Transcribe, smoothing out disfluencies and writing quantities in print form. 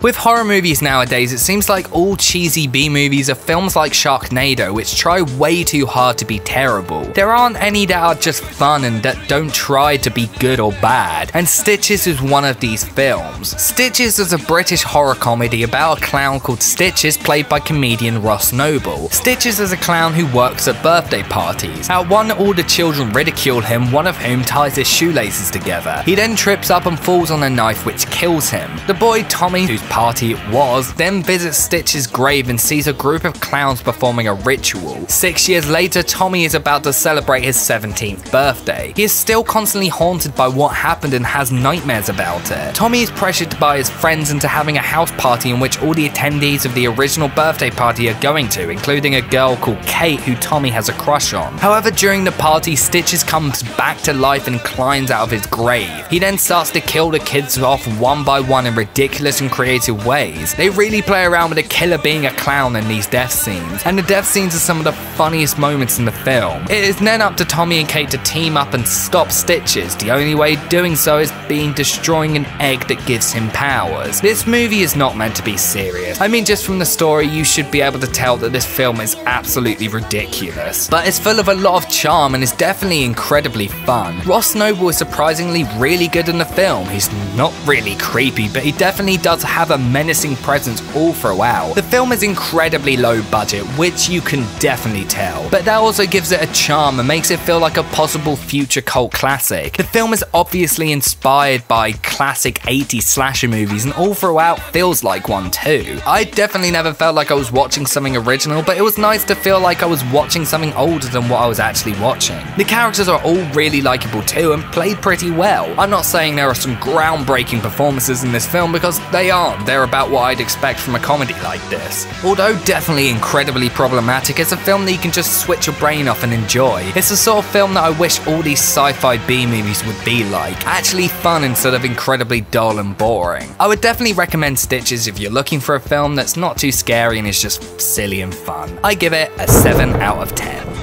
With horror movies nowadays, it seems like all cheesy B-movies are films like Sharknado, which try way too hard to be terrible. There aren't any that are just fun and that don't try to be good or bad, and Stitches is one of these films. Stitches is a British horror comedy about a clown called Stitches, played by comedian Ross Noble. Stitches is a clown who works at birthday parties. At one, all the children ridicule him, one of whom ties his shoelaces together. He then trips up and falls on a knife which kills him. The boy Tommy, whose party it was, then visits Stitch's grave and sees a group of clowns performing a ritual. 6 years later, Tommy is about to celebrate his 17th birthday. He is still constantly haunted by what happened and has nightmares about it. Tommy is pressured by his friends into having a house party in which all the attendees of the original birthday party are going to, including a girl called Kate who Tommy has a crush on. However, during the party, Stitches comes back to life and climbs out of his grave. He then starts to kill the kids off one by one in ridiculous and creative ways. They really play around with the killer being a clown in these death scenes, and the death scenes are some of the funniest moments in the film. It is then up to Tommy and Kate to team up and stop Stitches. The only way doing so is being destroying an egg that gives him powers. This movie is not meant to be serious. I mean, just from the story, you should be able to tell that this film is absolutely ridiculous. But it's full of a lot of charm and is definitely incredibly fun. Ross Noble is surprisingly really good in the film. He's not really creepy, but he definitely does have a menacing presence all throughout. The film is incredibly low budget, which you can definitely tell, but that also gives it a charm and makes it feel like a possible future cult classic. The film is obviously inspired by classic 80s slasher movies and all throughout feels like one too. I definitely never felt like I was watching something original, but it was nice to feel like I was watching something older than what I was actually watching. The characters are all really likable too and played pretty well. I'm not saying there are some groundbreaking performances in this film because they aren't. They're about what I'd expect from a comedy like this. Although definitely incredibly problematic, it's a film that you can just switch your brain off and enjoy. It's the sort of film that I wish all these sci-fi B-movies would be like. Actually fun instead of incredibly dull and boring. I would definitely recommend Stitches if you're looking for a film that's not too scary and is just silly and fun. I give it a 7 out of 10.